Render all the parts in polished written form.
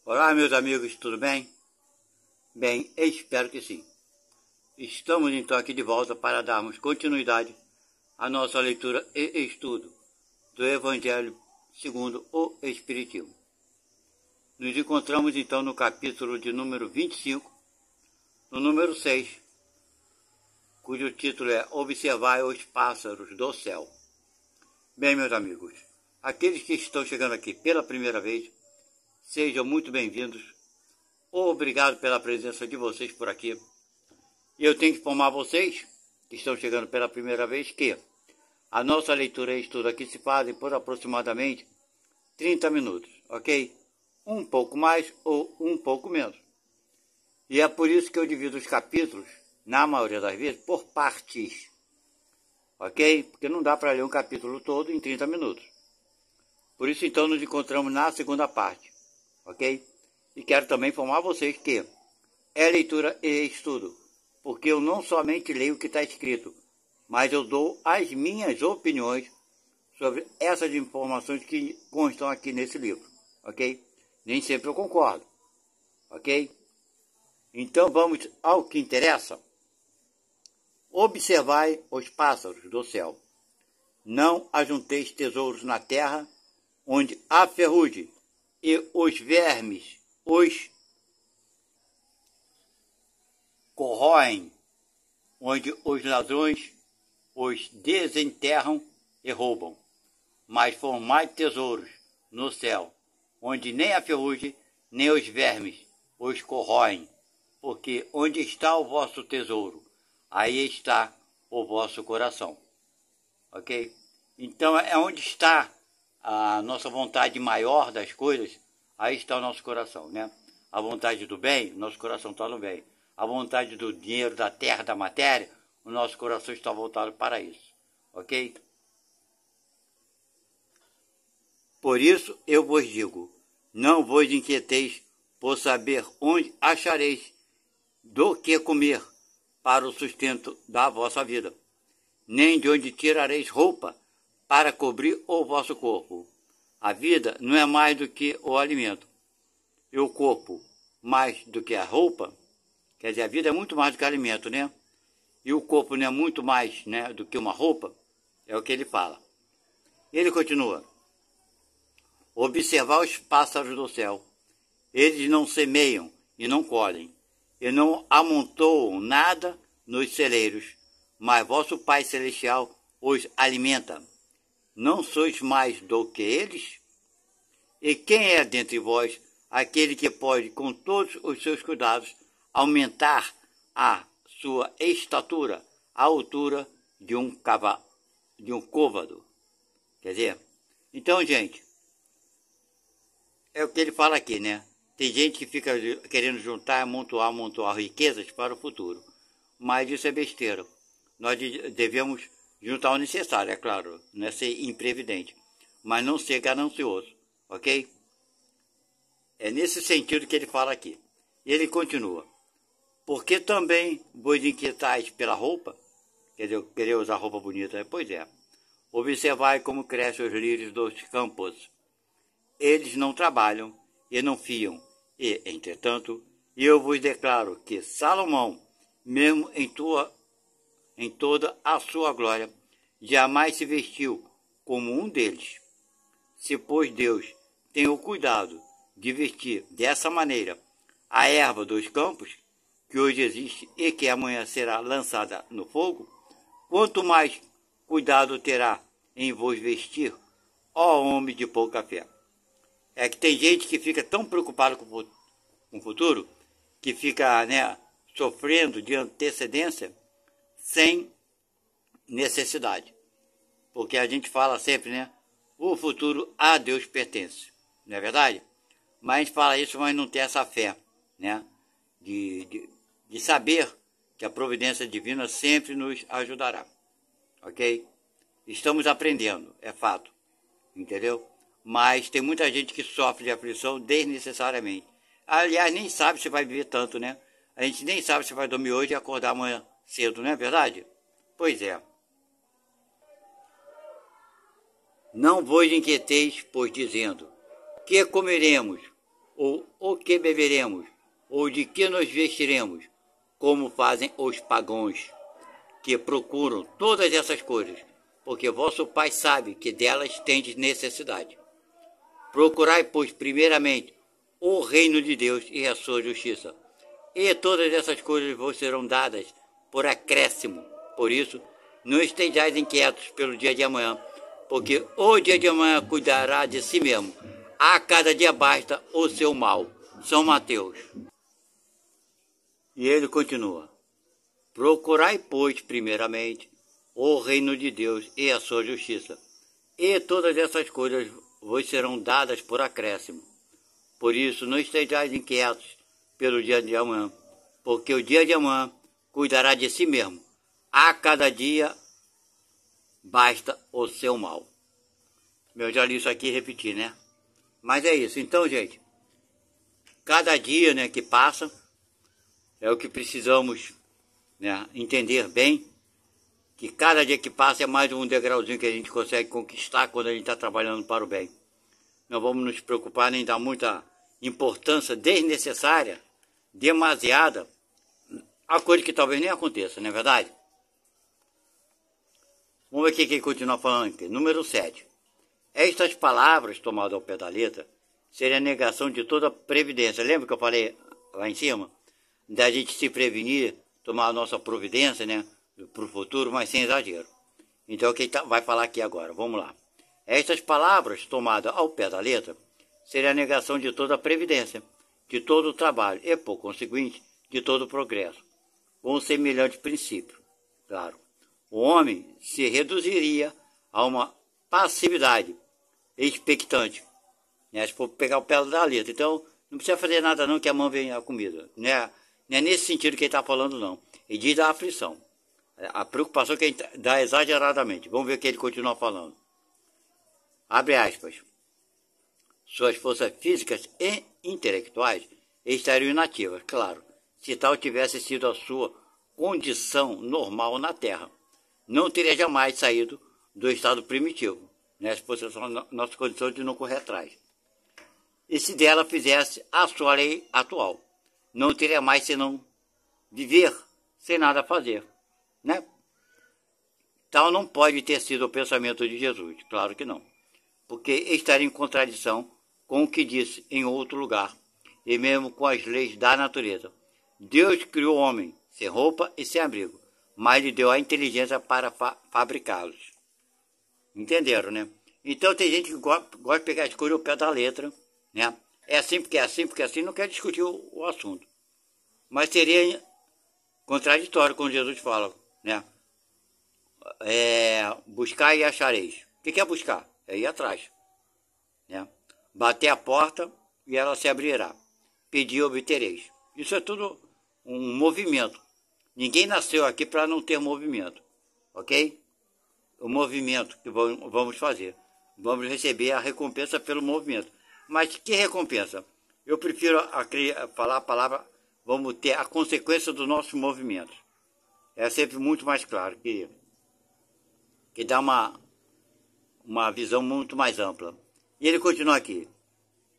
Olá, meus amigos, tudo bem? Bem, espero que sim. Estamos então aqui de volta para darmos continuidade à nossa leitura e estudo do Evangelho segundo o Espiritismo. Nos encontramos então no capítulo de número 25, no número 6, cujo título é Observai os pássaros do céu. Bem, meus amigos, aqueles que estão chegando aqui pela primeira vez, sejam muito bem-vindos. Obrigado pela presença de vocês por aqui. E eu tenho que informar vocês, que estão chegando pela primeira vez, que a nossa leitura e estudo aqui se fazem por aproximadamente 30 minutos, ok? Um pouco mais ou um pouco menos. E é por isso que eu divido os capítulos, na maioria das vezes, por partes, ok? Porque não dá para ler um capítulo todo em 30 minutos. Por isso, então, nos encontramos na segunda parte, ok? E quero também informar vocês que é leitura e estudo, porque eu não somente leio o que está escrito, mas eu dou as minhas opiniões sobre essas informações que constam aqui nesse livro, ok? Nem sempre eu concordo, ok? Então vamos ao que interessa. Observai os pássaros do céu. Não ajunteis tesouros na terra, onde há ferrugem e os vermes os corroem, onde os ladrões os desenterram e roubam. Mas formai tesouros no céu, onde nem a ferrugem, nem os vermes os corroem, porque onde está o vosso tesouro, aí está o vosso coração. Ok? Então é onde está a nossa vontade maior das coisas, aí está o nosso coração, né? A vontade do bem, nosso coração está no bem. A vontade do dinheiro, da terra, da matéria, o nosso coração está voltado para isso, ok? Por isso eu vos digo, não vos inquieteis por saber onde achareis do que comer para o sustento da vossa vida, nem de onde tirareis roupa para cobrir o vosso corpo. A vida não é mais do que o alimento, e o corpo mais do que a roupa. Quer dizer, a vida é muito mais do que alimento, né? E o corpo não é muito mais, né, do que uma roupa, é o que ele fala. Ele continua. Observar os pássaros do céu. Eles não semeiam e não colhem, e não amontoam nada nos celeiros, mas vosso Pai Celestial os alimenta. Não sois mais do que eles? E quem é dentre vós aquele que pode, com todos os seus cuidados, aumentar a sua estatura à altura de um côvado? Quer dizer, então, gente, é o que ele fala aqui, né? Tem gente que fica querendo juntar, amontoar riquezas para o futuro. Mas isso é besteira. Nós devemos juntar o necessário, é claro, não é ser imprevidente, mas não ser ganancioso, ok? É nesse sentido que ele fala aqui. E ele continua. Porque também vos inquietais pela roupa? Quer dizer, querer usar roupa bonita, né? Pois é. Observai como crescem os lírios dos campos. Eles não trabalham e não fiam. E, entretanto, eu vos declaro que Salomão, mesmo em toda a sua glória, jamais se vestiu como um deles. Se, pois, Deus tem o cuidado de vestir dessa maneira a erva dos campos, que hoje existe e que amanhã será lançada no fogo, quanto mais cuidado terá em vos vestir, ó homem de pouca fé. É que tem gente que fica tão preocupado com o futuro, que fica, né, sofrendo de antecedência sem necessidade. Porque a gente fala sempre, né, o futuro a Deus pertence, não é verdade? Mas a gente fala isso, mas não tem essa fé, né, de saber que a providência divina sempre nos ajudará, ok? Estamos aprendendo, é fato, entendeu? Mas tem muita gente que sofre de aflição desnecessariamente. Aliás, nem sabe se vai viver tanto, né? A gente nem sabe se vai dormir hoje e acordar amanhã cedo, não é verdade? Pois é. Não vos inquieteis, pois dizendo, que comeremos, ou o que beberemos, ou de que nos vestiremos, como fazem os pagãos, que procuram todas essas coisas, porque vosso Pai sabe que delas tendes necessidade. Procurai, pois, primeiramente o reino de Deus e a sua justiça, e todas essas coisas vos serão dadas por acréscimo. Por isso, não estejais inquietos pelo dia de amanhã, porque o dia de amanhã cuidará de si mesmo. A cada dia basta o seu mal. São Mateus. E ele continua: procurai, pois, primeiramente o reino de Deus e a sua justiça, e todas essas coisas vos serão dadas por acréscimo. Por isso, não estejais inquietos pelo dia de amanhã, porque o dia de amanhã cuidará de si mesmo. A cada dia basta o seu mal. Eu já li isso aqui e repeti, né? Mas é isso. Então, gente, cada dia, né, que passa é o que precisamos, né, entender bem, que cada dia que passa é mais um degrauzinho que a gente consegue conquistar quando a gente está trabalhando para o bem. Não vamos nos preocupar nem dar muita importância desnecessária, demasiada, a coisa que talvez nem aconteça, não é verdade? Vamos ver o que ele continua falando aqui. Número 7. Estas palavras, tomadas ao pé da letra, seria a negação de toda previdência. Lembra que eu falei lá em cima? Da gente se prevenir, tomar a nossa providência, né, para o futuro, mas sem exagero. Então, o que ele vai falar aqui agora? Vamos lá. Estas palavras, tomadas ao pé da letra, seria a negação de toda previdência, de todo o trabalho e, por conseguinte, de todo o progresso. Com um semelhante princípio, claro. O homem se reduziria a uma passividade expectante, né, se for pegar o pé da letra. Então, não precisa fazer nada não, que a mão vem a comida. Não é nesse sentido que ele está falando, não. Ele diz da aflição. A preocupação que ele dá exageradamente. Vamos ver o que ele continua falando. Abre aspas. Suas forças físicas e intelectuais estariam inativas, claro, se tal tivesse sido a sua condição normal na Terra. Não teria jamais saído do estado primitivo, né, se fosse a nossa condição de não correr atrás. E se dela fizesse a sua lei atual, não teria mais senão viver sem nada fazer, né? Tal não pode ter sido o pensamento de Jesus, claro que não, porque estaria em contradição com o que disse em outro lugar, e mesmo com as leis da natureza. Deus criou o homem sem roupa e sem abrigo, mas lhe deu a inteligência para fabricá-los. Entenderam, né? Então tem gente que gosta de pegar as coisas ao pé da letra, né? É assim porque é assim, porque é assim, não quer discutir o assunto. Mas seria contraditório quando Jesus fala, né? Buscar e achareis. O que é buscar? É ir atrás, né? Bater a porta e ela se abrirá. Pedir e obtereis. Isso é tudo um movimento. Ninguém nasceu aqui para não ter movimento, ok? O movimento que vamos fazer. Vamos receber a recompensa pelo movimento. Mas que recompensa? Eu prefiro falar a palavra, vamos ter a consequência dos nossos movimentos. É sempre muito mais claro, que dá uma visão muito mais ampla. E ele continua aqui.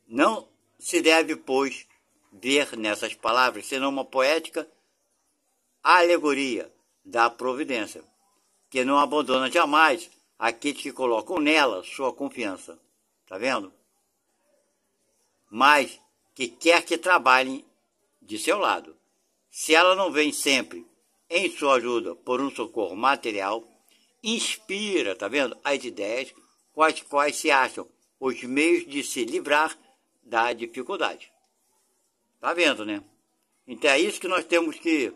Não se deve, pois, ver nessas palavras senão uma poética alegoria da providência, que não abandona jamais aqueles que colocam nela sua confiança. Tá vendo? Mas que quer que trabalhem de seu lado. Se ela não vem sempre em sua ajuda por um socorro material, inspira, tá vendo, as ideias com as quais se acham os meios de se livrar da dificuldade. Tá vendo, né? Então é isso que nós temos que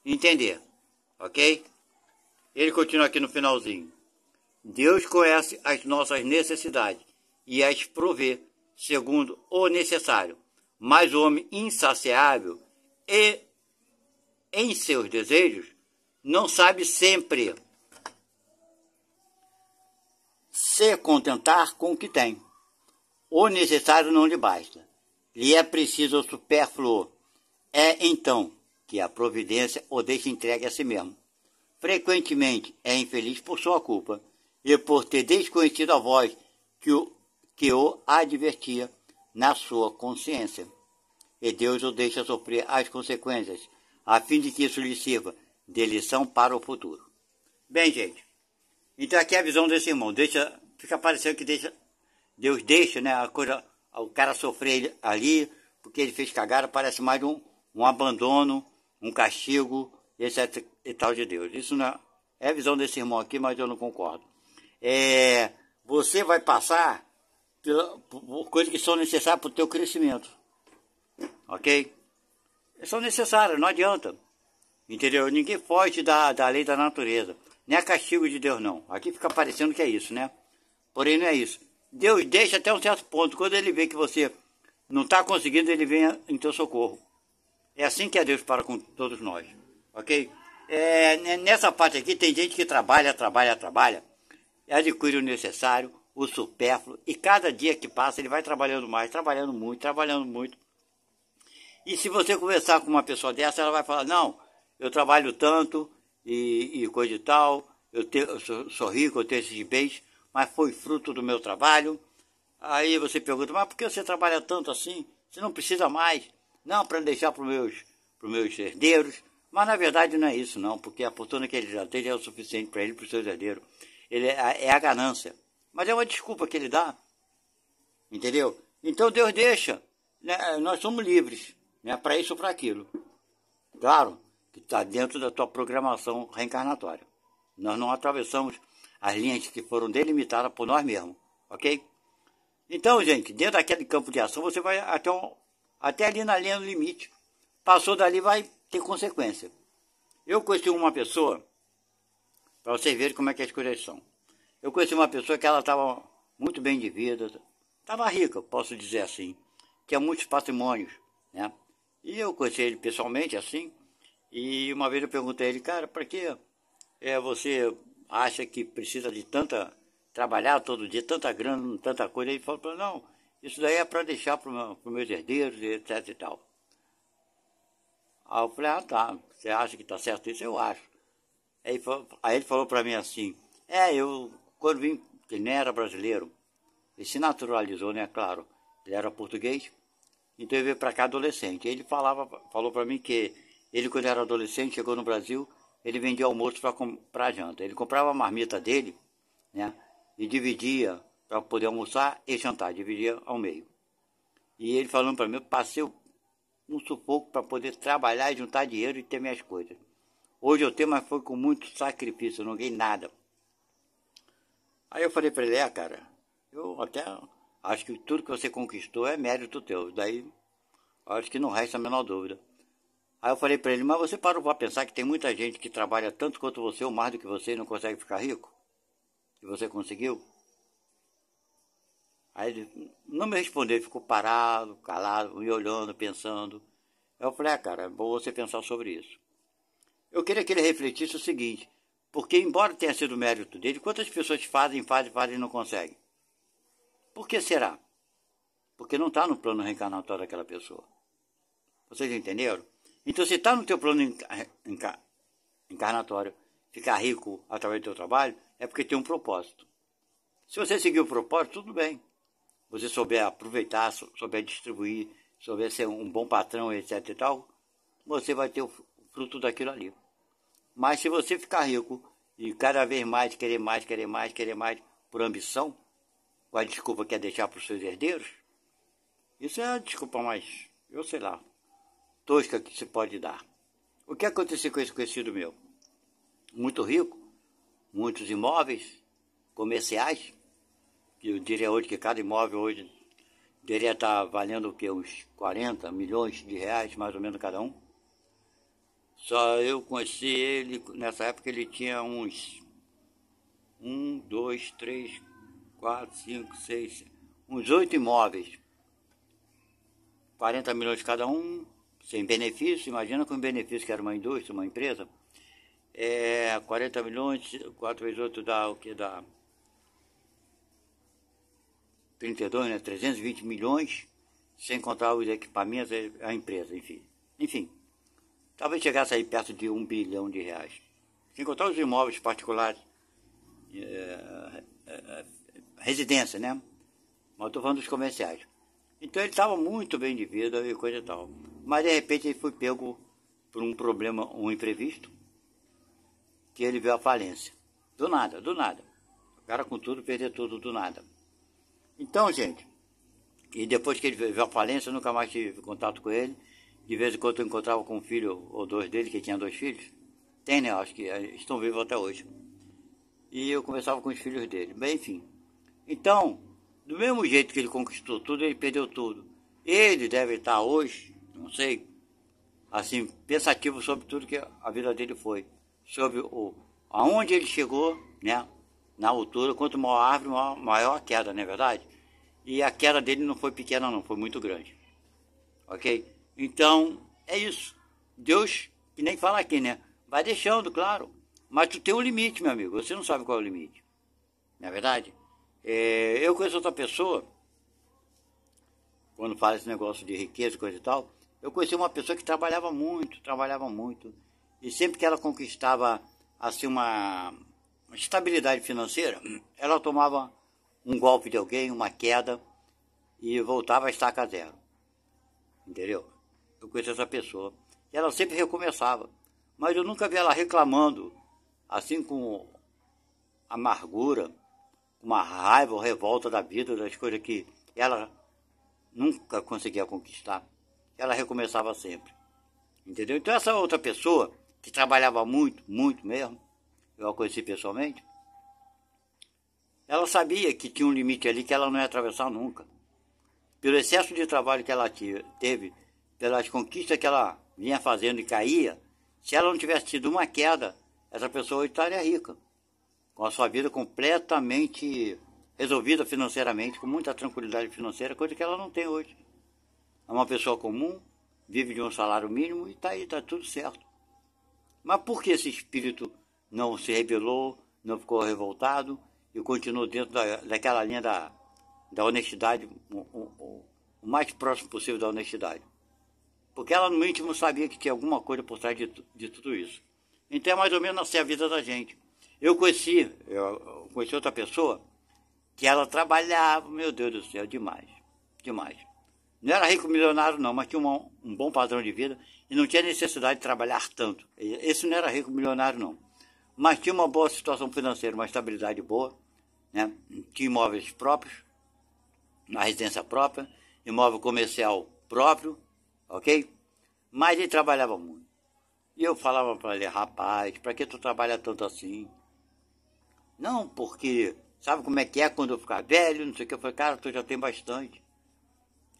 entender, ok? Ele continua aqui no finalzinho. Deus conhece as nossas necessidades e as provê segundo o necessário, mas o homem insaciável e em seus desejos não sabe sempre se contentar com o que tem. O necessário não lhe basta, lhe é preciso o supérfluo. É então que a providência o deixa entregue a si mesmo. Frequentemente é infeliz por sua culpa e por ter desconhecido a voz que o advertia na sua consciência. E Deus o deixa sofrer as consequências, a fim de que isso lhe sirva de lição para o futuro. Bem, gente, então aqui é a visão desse irmão. Fica parecendo que Deus deixa, né, o cara sofrer ali, porque ele fez cagada, parece mais um abandono, um castigo, etc. e tal de Deus. Isso não é a visão desse irmão aqui, mas eu não concordo. Você vai passar por coisas que são necessárias para o teu crescimento. Ok? São necessárias, não adianta. Entendeu? Ninguém foge da lei da natureza. Não é castigo de Deus, não. Aqui fica parecendo que é isso, né? Porém, não é isso. Deus deixa até um certo ponto. Quando ele vê que você não está conseguindo, ele vem em teu socorro. É assim que é Deus para com todos nós. Ok? Nessa parte aqui tem gente que trabalha, adquire o necessário, o supérfluo, e cada dia que passa ele vai trabalhando mais, trabalhando muito. E se você conversar com uma pessoa dessa, ela vai falar, não, eu trabalho tanto e coisa e tal, eu sou rico, eu tenho esses bens, mas foi fruto do meu trabalho. Aí você pergunta, mas por que você trabalha tanto assim? Você não precisa mais? Não, para deixar para os meus herdeiros. Mas na verdade não é isso não, porque a fortuna que ele já tem é o suficiente para ele e para os seus herdeiros. É a ganância. Mas é uma desculpa que ele dá. Entendeu? Então Deus deixa. Né? Nós somos livres, né? Para isso ou para aquilo. Claro que está dentro da tua programação reencarnatória. Nós não atravessamos as linhas que foram delimitadas por nós mesmos. Ok? Então, gente, dentro daquele campo de ação, você vai até ali na linha do limite. Passou dali, vai ter consequência. Eu conheci uma pessoa, para vocês verem como é que as coisas são. Eu conheci uma pessoa que ela estava muito bem de vida, estava rica, posso dizer assim. Tinha muitos patrimônios, né? E eu conheci ele pessoalmente, assim, e uma vez eu perguntei a ele, cara, para que você acha que precisa de trabalhar todo dia, tanta grana, tanta coisa? Ele falou para mim, não, isso daí é para deixar para os meus herdeiros, etc e tal. Aí eu falei, tá, você acha que está certo isso? Eu acho. Aí ele falou para mim assim, eu, quando vim, ele nem era brasileiro, ele se naturalizou, né, claro, ele era português, então ele veio para cá adolescente. Ele falou para mim que ele, quando era adolescente, chegou no Brasil, ele vendia almoço para janta. Ele comprava a marmita dele, né, e dividia para poder almoçar e jantar, dividia ao meio. E ele falando para mim, eu passei um sufoco para poder trabalhar e juntar dinheiro e ter minhas coisas. Hoje eu tenho, mas foi com muito sacrifício, eu não ganhei nada. Aí eu falei para ele, cara, eu até acho que tudo que você conquistou é mérito teu. Daí, acho que não resta a menor dúvida. Aí eu falei para ele, mas você parou para pensar que tem muita gente que trabalha tanto quanto você ou mais do que você e não consegue ficar rico? E você conseguiu? Aí ele não me respondeu, ficou parado, calado, me olhando, pensando. Eu falei, cara, é bom você pensar sobre isso. Eu queria que ele refletisse o seguinte, porque embora tenha sido mérito dele, quantas pessoas fazem e não conseguem? Por que será? Porque não está no plano reencarnatório daquela pessoa. Vocês entenderam? Então, se está no teu plano encarnatório, ficar rico através do teu trabalho, é porque tem um propósito. Se você seguir o propósito, tudo bem. Você souber aproveitar, souber distribuir, souber ser um bom patrão, etc e tal, você vai ter o fruto daquilo ali. Mas se você ficar rico e cada vez mais, querer mais, por ambição, com a desculpa que é deixar para os seus herdeiros, isso é a desculpa mais, eu sei lá, tosca que se pode dar. O que aconteceu com esse conhecido meu? Muito rico, muitos imóveis comerciais, que eu diria hoje que cada imóvel hoje deveria estar valendo o quê? Uns 40 milhões de reais, mais ou menos cada um. Só eu conheci ele, nessa época ele tinha uns 1, 2, 3, 4, 5, 6, uns 8 imóveis. 40 milhões cada um, sem benefício, imagina com benefício que era uma indústria, uma empresa. 40 milhões, 4 vezes 8 dá o que? Dá 32, né? 320 milhões, sem contar os equipamentos, a empresa, enfim. Talvez chegasse aí perto de 1 bilhão de reais. Sem contar os imóveis particulares, residência, né? Mas estou falando dos comerciais. Então ele estava muito bem de vida e coisa e tal. Mas de repente ele foi pego por um problema, um imprevisto, que ele veio à falência. Do nada, do nada. O cara com tudo, perder tudo do nada. Então, gente, e depois que ele veio à falência, eu nunca mais tive contato com ele. De vez em quando eu encontrava com um filho ou dois dele, que tinha 2 filhos. Tem, né? Acho que estão vivos até hoje. E eu conversava com os filhos dele. Bem, enfim. Então, do mesmo jeito que ele conquistou tudo, ele perdeu tudo. Ele deve estar hoje, não sei, assim, pensativo sobre tudo que a vida dele foi. Sobre aonde ele chegou, né? Na altura, quanto maior a árvore, maior a queda, não é verdade? E a queda dele não foi pequena não, foi muito grande. Ok? Então, é isso. Deus, que nem fala aqui, né? Vai deixando, claro. Mas tu tem um limite, meu amigo. Você não sabe qual é o limite. Não é verdade? Eu conheço outra pessoa, quando fala esse negócio de riqueza, coisa e tal, eu conheci uma pessoa que trabalhava muito. E sempre que ela conquistava, assim, uma estabilidade financeira, ela tomava um golpe de alguém, uma queda, e voltava a estaca zero. Entendeu? Eu conheci essa pessoa. E ela sempre recomeçava. Mas eu nunca vi ela reclamando, assim, com amargura, uma raiva ou revolta da vida, das coisas que ela nunca conseguia conquistar. Ela recomeçava sempre. Entendeu? Então essa outra pessoa, que trabalhava muito mesmo, eu a conheci pessoalmente, ela sabia que tinha um limite ali que ela não ia atravessar nunca. Pelo excesso de trabalho que ela teve, pelas conquistas que ela vinha fazendo e caía, se ela não tivesse tido uma queda, essa pessoa hoje estaria rica, com a sua vida completamente resolvida financeiramente, com muita tranquilidade financeira, coisa que ela não tem hoje. É uma pessoa comum, vive de um salário mínimo e está aí, está tudo certo. Mas por que esse espírito não se rebelou, não ficou revoltado e continuou dentro daquela linha da honestidade, o mais próximo possível da honestidade? Porque ela no íntimo sabia que tinha alguma coisa por trás de tudo isso. Então é mais ou menos assim a vida da gente. Eu conheci outra pessoa que ela trabalhava, meu Deus do céu, demais. Não era rico milionário não, mas tinha um bom padrão de vida e não tinha necessidade de trabalhar tanto. Esse não era rico milionário não, mas tinha uma boa situação financeira, uma estabilidade boa, né? Tinha imóveis próprios, uma residência própria, imóvel comercial próprio, ok? Mas ele trabalhava muito. E eu falava para ele, rapaz, para que tu trabalha tanto assim? Não, porque sabe como é que é quando eu ficar velho, não sei o que. Eu falei, cara, tu já tem bastante.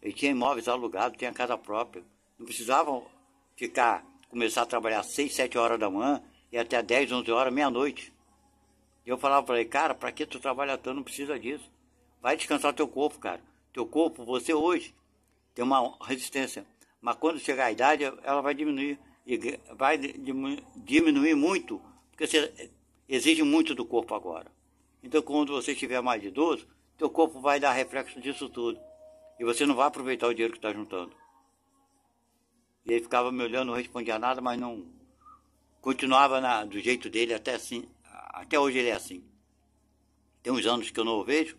Ele tinha imóveis alugados, tinha casa própria. Não precisavam começar a trabalhar 6, 7 horas da manhã e até 10, 11 horas, meia-noite. E eu falava para ele, cara, para que tu trabalha tanto? Não precisa disso. Vai descansar teu corpo, cara. Teu corpo, você hoje, tem uma resistência. Mas quando chegar a idade, ela vai diminuir. E vai diminuir muito, porque você exige muito do corpo agora. Então, quando você estiver mais idoso, teu corpo vai dar reflexo disso tudo. E você não vai aproveitar o dinheiro que está juntando. E ele ficava me olhando, não respondia nada, mas não continuava do jeito dele, até hoje ele é assim. Tem uns anos que eu não o vejo,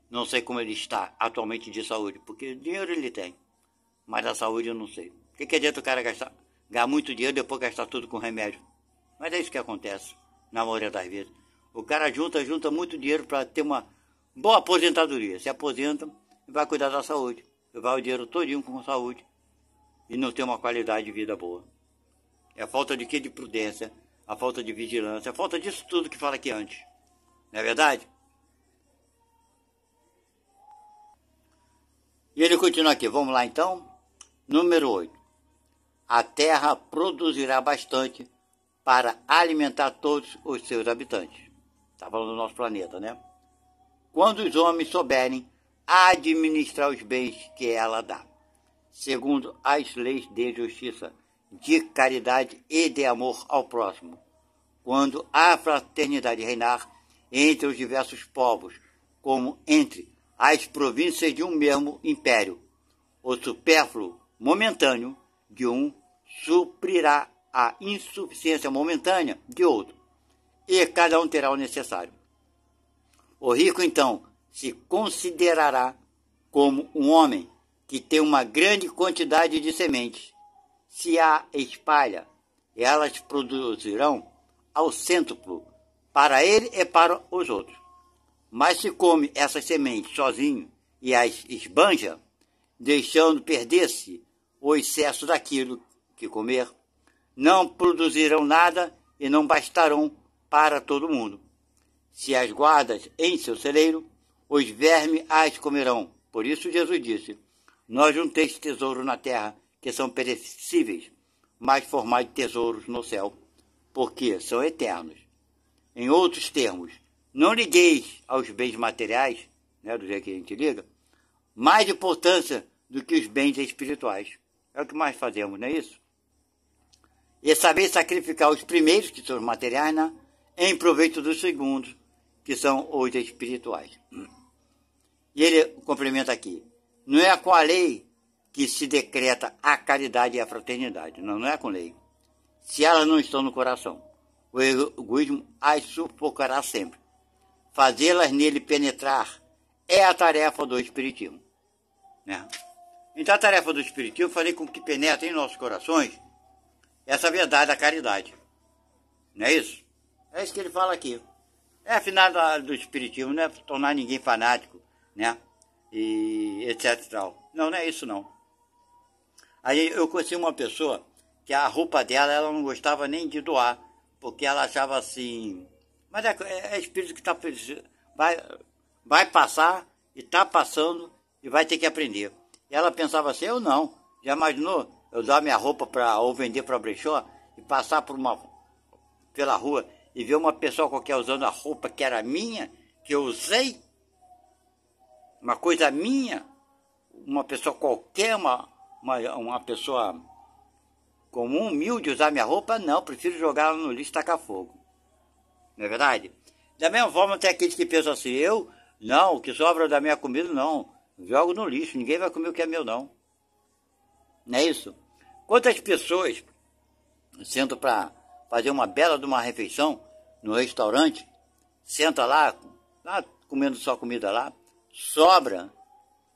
não sei como ele está atualmente de saúde, porque dinheiro ele tem, mas a saúde eu não sei. O que adianta o cara ganhar muito dinheiro e depois gastar tudo com remédio? Mas é isso que acontece, na maioria das vezes. O cara junta muito dinheiro para ter uma boa aposentadoria. Se aposenta e vai cuidar da saúde. Vai o dinheiro todinho com saúde e não tem uma qualidade de vida boa. É a falta de quê? De prudência, a falta de vigilância, a falta disso tudo que fala aqui antes. Não é verdade? E ele continua aqui, vamos lá então. Número 8. A terra produzirá bastante para alimentar todos os seus habitantes. Está falando do nosso planeta, né? Quando os homens souberem administrar os bens que ela dá, segundo as leis de justiça, de caridade e de amor ao próximo. Quando a fraternidade reinar entre os diversos povos, como entre as províncias de um mesmo império, o supérfluo momentâneo de um suprirá a insuficiência momentânea de outro, e cada um terá o necessário. O rico, então, se considerará como um homem que tem uma grande quantidade de sementes. Se a espalha, elas produzirão ao cêntuplo, para ele e para os outros. Mas se come essas sementes sozinho e as esbanja, deixando perder-se o excesso daquilo que comer, não produzirão nada e não bastarão para todo mundo. Se as guardas em seu celeiro, os vermes as comerão. Por isso Jesus disse: não junteis tesouro na terra, que são perecíveis, mas formai tesouros no céu, porque são eternos. Em outros termos, não ligueis aos bens materiais, do jeito que a gente liga, mais importância do que os bens espirituais. É o que mais fazemos, não é isso? E saber sacrificar os primeiros, que são os materiais, em proveito dos segundos, que são os espirituais. E ele complementa aqui: não é com a lei que se decreta a caridade e a fraternidade. Não é com lei. Se elas não estão no coração, o egoísmo as sufocará sempre. Fazê-las nele penetrar é a tarefa do Espiritismo. Então a tarefa do Espiritismo é fazer com que penetre em nossos corações essa verdade da caridade. Não é isso? É isso que ele fala aqui. Afinal do Espiritismo não é tornar ninguém fanático, e etc e tal. Não é isso não. Aí eu conheci uma pessoa que a roupa dela ela não gostava nem de doar, porque ela achava assim, mas é espírito que vai passar e está passando e vai ter que aprender. E ela pensava assim: eu não, já imaginou eu dar minha roupa ou vender para brechó e passar pela rua e ver uma pessoa qualquer usando a roupa que era minha, que eu usei, uma coisa minha, uma pessoa qualquer, uma pessoa comum, humilde, usar minha roupa? Não, prefiro jogar ela no lixo e tacar fogo. Não é verdade? Da mesma forma tem aqueles que pensam assim: eu, não, o que sobra da minha comida, não, jogo no lixo, ninguém vai comer o que é meu, não. Não é isso? Quantas pessoas sentam para fazer uma bela de uma refeição no restaurante, senta lá comendo só comida lá, sobra,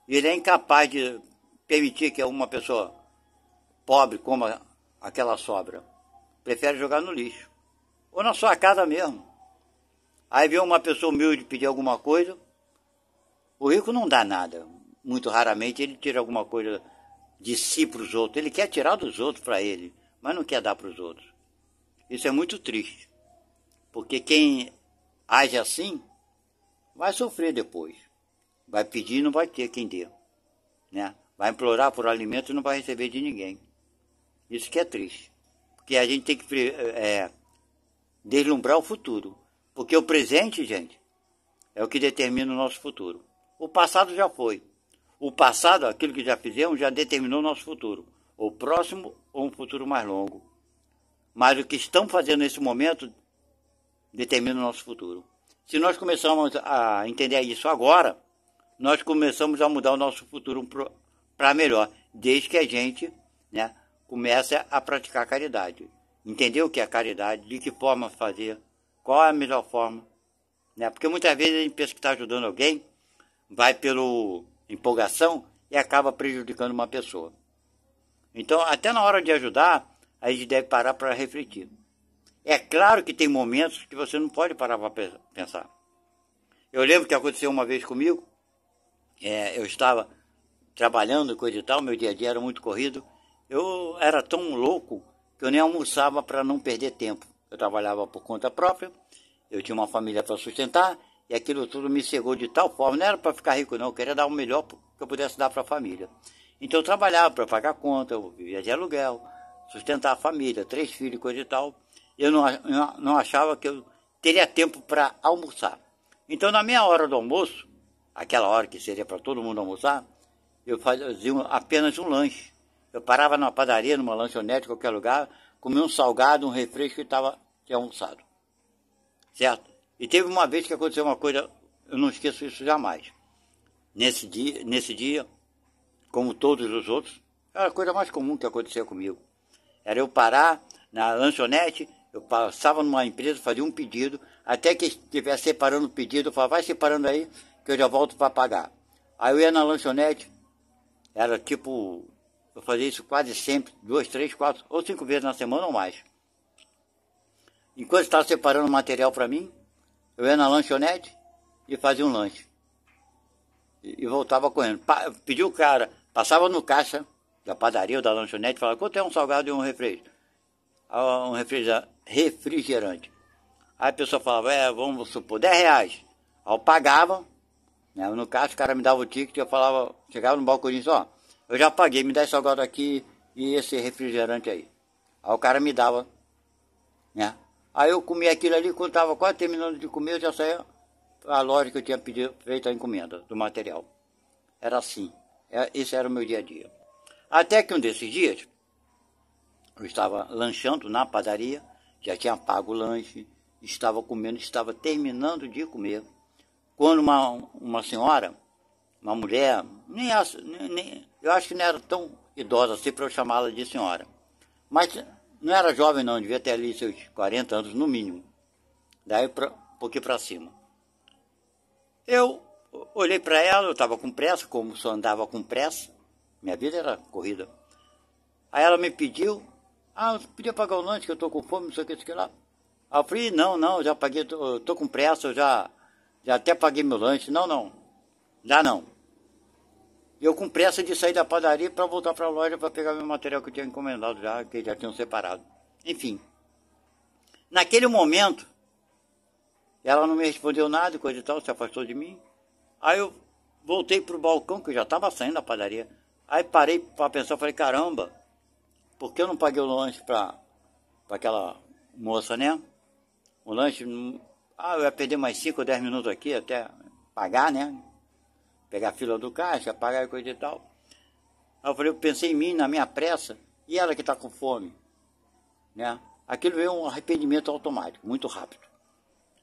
e ele é incapaz de permitir que uma pessoa pobre coma aquela sobra. Prefere jogar no lixo. Ou na sua casa mesmo. Aí vem uma pessoa humilde pedir alguma coisa, o rico não dá nada. Muito raramente ele tira alguma coisa de si para os outros. Ele quer tirar dos outros para ele, mas não quer dar para os outros. Isso é muito triste. Porque quem age assim vai sofrer depois. Vai pedir e não vai ter quem dê. Vai implorar por alimento e não vai receber de ninguém. Isso que é triste. Porque a gente tem que deslumbrar o futuro. Porque o presente, gente, é o que determina o nosso futuro. O passado já foi. O passado, aquilo que já fizemos, já determinou o nosso futuro. Ou próximo ou um futuro mais longo. Mas o que estamos fazendo nesse momento determina o nosso futuro. Se nós começamos a entender isso agora, nós começamos a mudar o nosso futuro para melhor. Desde que a gente comece a praticar a caridade. Entender o que é caridade, de que forma fazer, qual é a melhor forma. Porque muitas vezes a gente pensa que está ajudando alguém, vai pela empolgação e acaba prejudicando uma pessoa. Então, até na hora de ajudar, a gente deve parar para refletir. É claro que tem momentos que você não pode parar para pensar. Eu lembro que aconteceu uma vez comigo, eu estava trabalhando, coisa e tal, meu dia a dia era muito corrido, eu era tão louco que eu nem almoçava para não perder tempo. Eu trabalhava por conta própria, eu tinha uma família para sustentar, e aquilo tudo me cegou de tal forma, não era para ficar rico não, eu queria dar o melhor que eu pudesse dar para a família. Então eu trabalhava para pagar conta, eu vivia de aluguel, sustentar a família, 3 filhos, coisa e tal. Eu não achava que eu teria tempo para almoçar. Então na minha hora do almoço, aquela hora que seria para todo mundo almoçar, eu fazia apenas um lanche. Eu parava numa padaria, numa lanchonete, qualquer lugar, comia um salgado, um refresco e tinha almoçado. Certo? E teve uma vez que aconteceu uma coisa, eu não esqueço isso jamais. Nesse dia, como todos os outros, era a coisa mais comum que acontecia comigo. Era eu parar na lanchonete, eu passava numa empresa, fazia um pedido, até que estivesse separando o pedido, eu falava: vai separando aí, que eu já volto para pagar. Aí eu ia na lanchonete, Era tipo, eu fazia isso quase sempre, 2, 3, 4 ou 5 vezes na semana ou mais. Enquanto estava separando material para mim, eu ia na lanchonete e fazia um lanche. E voltava correndo. Pediu o cara, passava no caixa da padaria ou da lanchonete e falava, quanto é um salgado e um refrigerante? Um refrigerante. Aí a pessoa falava, vamos supor, 10 reais. Aí eu pagava, né, no caixa o cara me dava o ticket, eu falava, chegava no balcão e disse, ó, eu já paguei, me dá esse salgado aqui e esse refrigerante aí. Aí o cara me dava, né? Aí eu comia aquilo ali, quando estava quase terminando de comer, eu já saía a loja que eu tinha pedido, feito a encomenda do material. Era assim, esse era o meu dia a dia. Até que um desses dias, eu estava lanchando na padaria, já tinha pago o lanche, estava comendo, estava terminando de comer, quando uma senhora, uma mulher, eu acho que não era tão idosa assim para eu chamá-la de senhora, mas não era jovem não, devia ter ali seus 40 anos no mínimo, daí um pouquinho para cima. Eu olhei para ela, eu estava com pressa, como só andava com pressa, minha vida era corrida. Aí ela me pediu, eu podia pagar o lanche que eu estou com fome, não sei o que lá. Aí eu falei, não, já paguei, eu tô com pressa, eu já até paguei meu lanche. Não, já não. Eu com pressa de sair da padaria para voltar para a loja para pegar meu material que eu tinha encomendado já, que já tinham separado. Enfim, naquele momento, ela não me respondeu nada, coisa e tal, se afastou de mim. Aí eu voltei pro balcão, que eu já estava saindo da padaria. Aí parei para pensar, falei, caramba, por que eu não paguei o lanche para aquela moça, né? O lanche, eu ia perder mais 5 ou 10 minutos aqui até pagar, né? Pegar a fila do caixa, pagar coisa e tal. Aí eu falei, eu pensei em mim, na minha pressa, e ela que está com fome, né? Aquilo veio um arrependimento automático, muito rápido.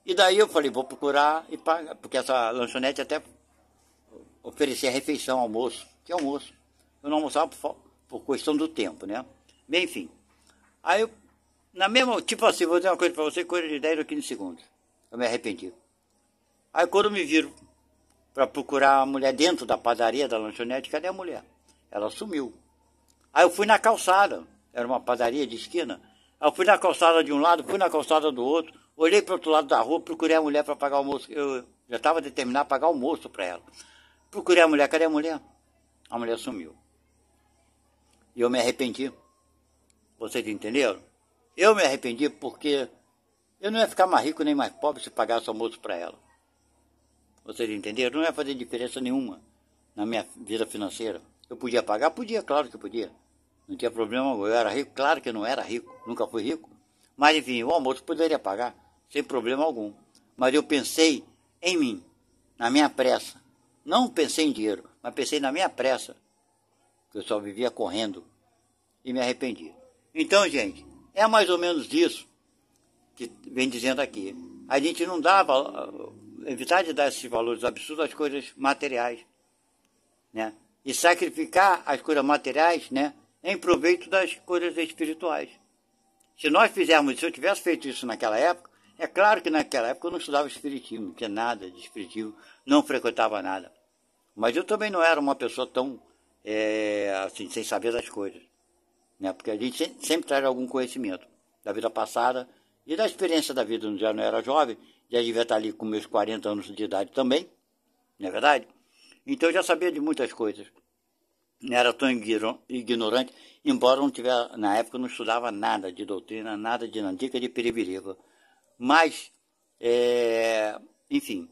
E daí eu falei, vou procurar e pagar, porque essa lanchonete até oferecia refeição, almoço, que almoço. Eu não almoçava por questão do tempo, né? Bem, enfim. Aí eu, na mesma, tipo assim, vou dizer uma coisa pra você, coisa de 10 ou 15 segundos. Eu me arrependi. Aí quando eu me viro para procurar a mulher dentro da padaria, da lanchonete, cadê a mulher? Ela sumiu. Aí eu fui na calçada, era uma padaria de esquina. Aí eu fui na calçada de um lado, fui na calçada do outro, olhei para o outro lado da rua, procurei a mulher para pagar o almoço. Eu já estava determinado a pagar o almoço para ela. Procurei a mulher, cadê a mulher? A mulher sumiu. E eu me arrependi. Vocês entenderam? Eu me arrependi porque eu não ia ficar mais rico nem mais pobre se pagasse o almoço para ela. Vocês entenderam? Não ia fazer diferença nenhuma na minha vida financeira. Eu podia pagar? Podia, claro que podia. Não tinha problema, eu era rico? Claro que eu não era rico, nunca fui rico. Mas enfim, o almoço poderia pagar, sem problema algum. Mas eu pensei em mim, na minha pressa. Não pensei em dinheiro, mas pensei na minha pressa, que eu só vivia correndo, e me arrependi. Então, gente, é mais ou menos isso que vem dizendo aqui. A gente não dava, evitar de dar esses valores absurdos às coisas materiais, né? E sacrificar as coisas materiais, né, em proveito das coisas espirituais. Se nós fizermos, se eu tivesse feito isso naquela época, é claro que naquela época eu não estudava espiritismo, não tinha nada de espiritismo, não frequentava nada. Mas eu também não era uma pessoa tão, assim, sem saber das coisas, né? Porque a gente sempre traz algum conhecimento da vida passada e da experiência da vida. Já não era jovem, já devia estar ali com meus 40 anos de idade também, não é verdade? Então eu já sabia de muitas coisas. Não era tão ignorante, embora não tivesse, na época eu não estudava nada de doutrina, nada de Nandica, de Piribiriba. Mas, enfim,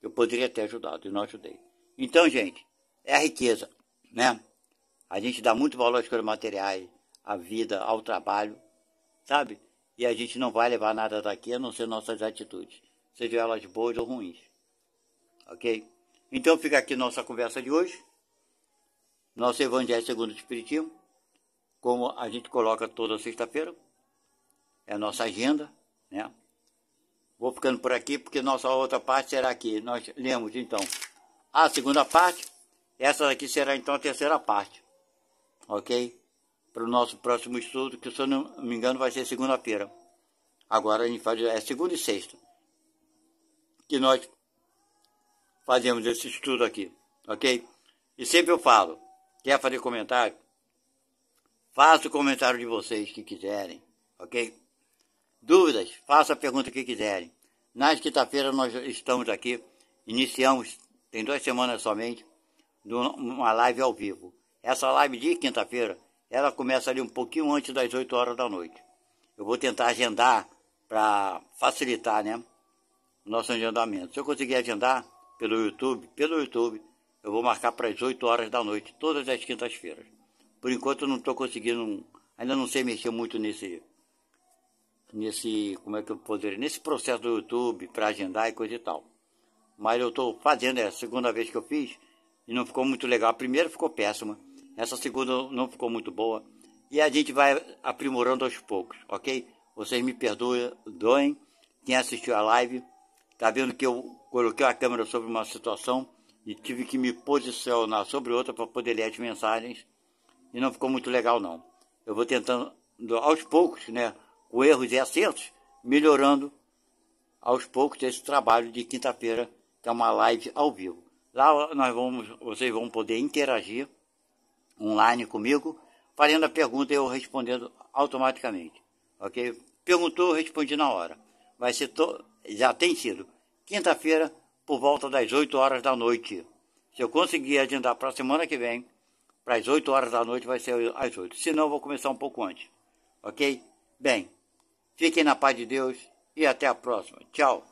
eu poderia ter ajudado e não ajudei. Então, gente, é a riqueza, né? A gente dá muito valor às coisas materiais, à vida, ao trabalho, sabe? E a gente não vai levar nada daqui a não ser nossas atitudes, sejam elas boas ou ruins. Ok? Então fica aqui nossa conversa de hoje. Nosso Evangelho segundo o Espiritismo, como a gente coloca toda sexta-feira, é a nossa agenda, né? Vou ficando por aqui, porque nossa outra parte será aqui. Nós lemos, então, a segunda parte, essa daqui será, então, a terceira parte, ok? Para o nosso próximo estudo, que, se eu não me engano, vai ser segunda-feira. Agora a gente faz, segunda e sexta, que nós fazemos esse estudo aqui, ok? E sempre eu falo, Quer fazer comentário? Faça o comentário de vocês que quiserem, ok? Dúvidas? Faça a pergunta que quiserem. Nas quinta-feiras nós estamos aqui, iniciamos, tem 2 semanas somente, uma live ao vivo. Essa live de quinta-feira, ela começa ali um pouquinho antes das 8 horas da noite. Eu vou tentar agendar para facilitar, né, o nosso agendamento. Se eu conseguir agendar pelo YouTube, eu vou marcar para as 8 horas da noite, todas as quintas-feiras. Por enquanto eu não estou conseguindo, ainda não sei mexer muito nesse, como é que eu poderia, nesse processo do YouTube para agendar e coisa e tal. Mas eu estou fazendo, é a segunda vez que eu fiz e não ficou muito legal. A primeira ficou péssima, essa segunda não ficou muito boa e a gente vai aprimorando aos poucos, ok? Vocês me perdoem, quem assistiu a live, tá vendo que eu coloquei a câmera sobre uma situação e tive que me posicionar sobre outra para poder ler as mensagens e não ficou muito legal não. Eu vou tentando aos poucos, né, com erros e acertos, melhorando aos poucos esse trabalho de quinta-feira, que é uma live ao vivo. Lá vocês vão poder interagir online comigo, fazendo a pergunta e eu respondendo automaticamente, ok? Perguntou, respondi na hora. Vai ser já tem sido quinta-feira por volta das 8 horas da noite. Se eu conseguir agendar para a semana que vem, para as 8 horas da noite vai ser às 8. Senão eu vou começar um pouco antes, ok? Bem, fiquem na paz de Deus e até a próxima. Tchau.